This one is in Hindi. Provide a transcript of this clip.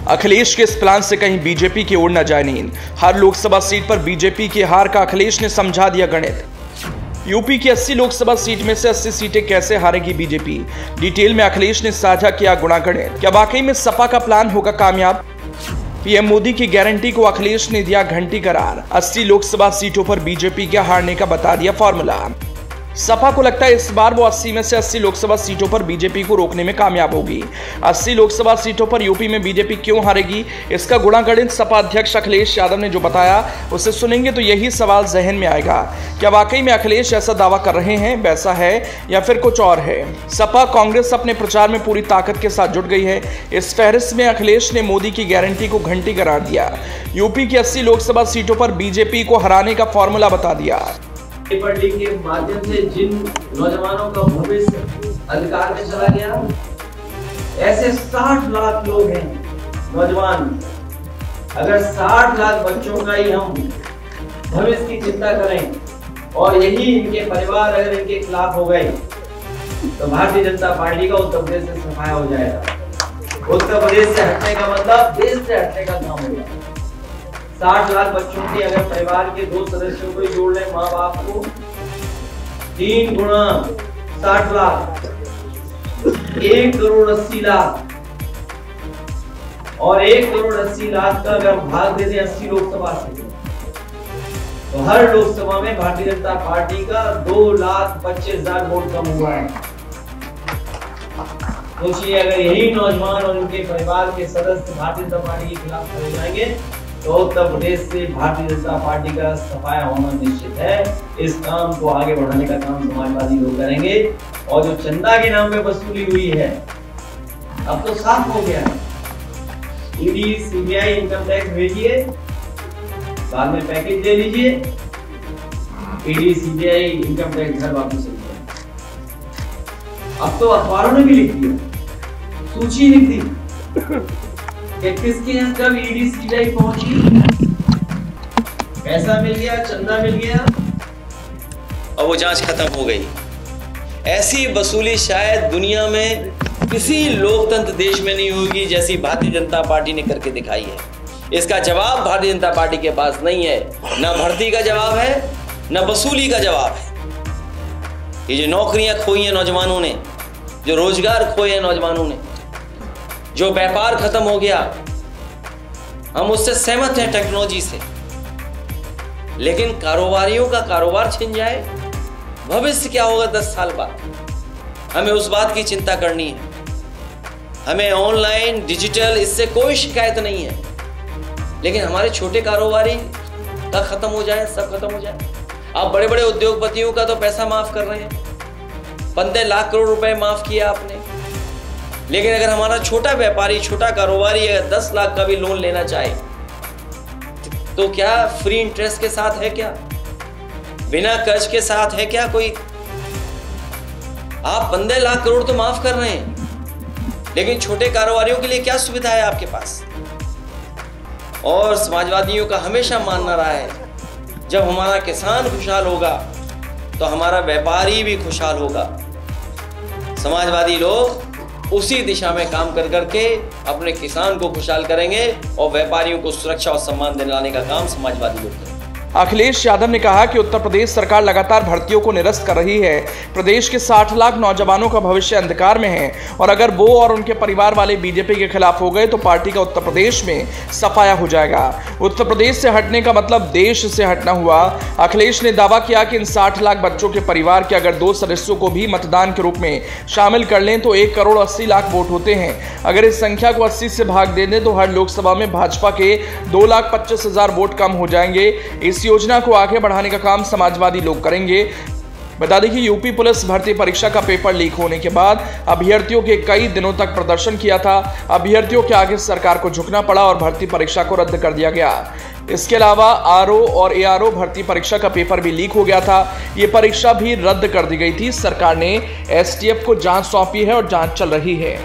अखिलेश के इस प्लान से कहीं बीजेपी की ओर न जाए नींद। हर लोकसभा सीट पर बीजेपी की हार का अखिलेश ने समझा दिया गणित। यूपी की 80 लोकसभा सीट में से 80 सीटें कैसे हारेगी बीजेपी, डिटेल में अखिलेश ने साझा किया गुणागणित। क्या वाकई में सपा का प्लान होगा कामयाब? पीएम मोदी की गारंटी को अखिलेश ने दिया घंटी करार। 80 लोकसभा सीटों पर बीजेपी के हारने का बता दिया फॉर्मूला। सपा को लगता है इस बार वो 80 में से 80 लोकसभा सीटों पर बीजेपी को रोकने में कामयाब होगी। 80 लोकसभा सीटों पर यूपी में बीजेपी क्यों हारेगी, इसका गुणागणित सपा अध्यक्ष अखिलेश यादव ने जो बताया उसे सुनेंगे तो यही सवाल जहन में आएगा। क्या वाकई में अखिलेश ऐसा दावा कर रहे हैं, वैसा है या फिर कुछ और है? सपा कांग्रेस अपने प्रचार में पूरी ताकत के साथ जुट गई है। इस फहरिस्त में अखिलेश ने मोदी की गारंटी को घंटी करार दिया। यूपी की 80 लोकसभा सीटों पर बीजेपी को हराने का फॉर्मूला बता दिया। पेपर लीक के माध्यम से जिन नौजवानों का भविष्य अंधकार में चला गया, ऐसे 60 लाख लोग हैं नौजवान। अगर 60 लाख बच्चों का ही हम भविष्य की चिंता करें और यही इनके परिवार अगर इनके खिलाफ हो गए तो भारतीय जनता पार्टी का उत्तर प्रदेश से सफाया हो जाएगा। उत्तर प्रदेश से हटने का मतलब देश से हटने का काम होगा। 60 लाख बच्चों के अगर परिवार के 2 सदस्यों को जोड़ लें, माँ बाप को, 3 गुना 60 लाख, 1 करोड़ 80 लाख, और 1 करोड़ 80 लाख का अगर भाग दे दें 80 लोकसभा से, तो हर लोकसभा में भारतीय जनता पार्टी का 2,25,000 वोट कम हुआ है। सोचिए, अगर यही नौजवान और उनके परिवार के सदस्य भारतीय जनता पार्टी के खिलाफ खड़े जाएंगे तो उत्तर प्रदेश से भारतीय जनता पार्टी का सफाया होना निश्चित है। इस काम को आगे बढ़ाने का काम समाजवादी लोग करेंगे। और जो चंदा के नाम पे वसूली हुई है, अब तो साफ हो गया। ईडी, सीबीआई, इनकम टैक्स भेजिए, बाद में पैकेज दे लीजिए, ईडी, सीबीआई, इनकम टैक्स घर वापस ले लीजिए। अब तो अखबारों ने भी लिख दिया, सूची लिख दी कि किसके यहाँ कब ईडी सीबीआई पहुंची, पैसा मिल गया, चंदा मिल गया और वो जांच खत्म हो गई। ऐसी वसूली शायद दुनिया में किसी लोकतंत्र देश में नहीं होगी जैसी भारतीय जनता पार्टी ने करके दिखाई है। इसका जवाब भारतीय जनता पार्टी के पास नहीं है। न भर्ती का जवाब है, न वसूली का जवाब है। ये जो नौकरियां खोई हैं नौजवानों ने, जो रोजगार खोए हैं नौजवानों ने, जो व्यापार खत्म हो गया, हम उससे सहमत हैं टेक्नोलॉजी से, लेकिन कारोबारियों का कारोबार छिन जाए, भविष्य क्या होगा 10 साल बाद, हमें उस बात की चिंता करनी है। हमें ऑनलाइन, डिजिटल, इससे कोई शिकायत नहीं है, लेकिन हमारे छोटे कारोबारी का खत्म हो जाए, सब खत्म हो जाए। आप बड़े बड़े उद्योगपतियों का तो पैसा माफ कर रहे हैं, 15 लाख करोड़ रुपए माफ किया आपने, लेकिन अगर हमारा छोटा व्यापारी, छोटा कारोबारी अगर 10 लाख का भी लोन लेना चाहे तो क्या फ्री इंटरेस्ट के साथ है, क्या बिना कर्ज के साथ है क्या कोई? आप 15 लाख करोड़ तो माफ कर रहे हैं, लेकिन छोटे कारोबारियों के लिए क्या सुविधा है आपके पास? और समाजवादियों का हमेशा मानना रहा है, जब हमारा किसान खुशहाल होगा तो हमारा व्यापारी भी खुशहाल होगा। समाजवादी लोग उसी दिशा में काम कर करके अपने किसान को खुशहाल करेंगे और व्यापारियों को सुरक्षा और सम्मान दिलाने का काम समाजवादी लोग करेंगे। अखिलेश यादव ने कहा कि उत्तर प्रदेश सरकार लगातार भर्तियों को निरस्त कर रही है। प्रदेश के 60 लाख नौजवानों का भविष्य अंधकार में है और अगर वो और उनके परिवार वाले बीजेपी के खिलाफ हो गए तो पार्टी का उत्तर प्रदेश में सफाया हो जाएगा। उत्तर प्रदेश से हटने का मतलब देश से हटना हुआ। अखिलेश ने दावा किया कि इन 60 लाख बच्चों के परिवार के अगर 2 सदस्यों को भी मतदान के रूप में शामिल कर लें तो 1 करोड़ 80 लाख वोट होते हैं। अगर इस संख्या को 80 से भाग दे दें तो हर लोकसभा में भाजपा के 2,25,000 वोट कम हो जाएंगे। इस योजना को आगे बढ़ाने का काम समाजवादी लोग करेंगे। बता दें कि यूपी पुलिस भर्ती परीक्षा का पेपर लीक होने के बाद अभ्यर्थियों के कई दिनों तक प्रदर्शन किया था। अभ्यर्थियों के आगे सरकार को झुकना पड़ा और भर्ती परीक्षा को रद्द कर दिया गया। इसके अलावा आरओ और एआरओ भर्ती परीक्षा का पेपर भी लीक हो गया था। ये परीक्षा भी रद्द कर दी गई थी। सरकार ने एसटीएफ को जांच सौंपी है और जांच चल रही है।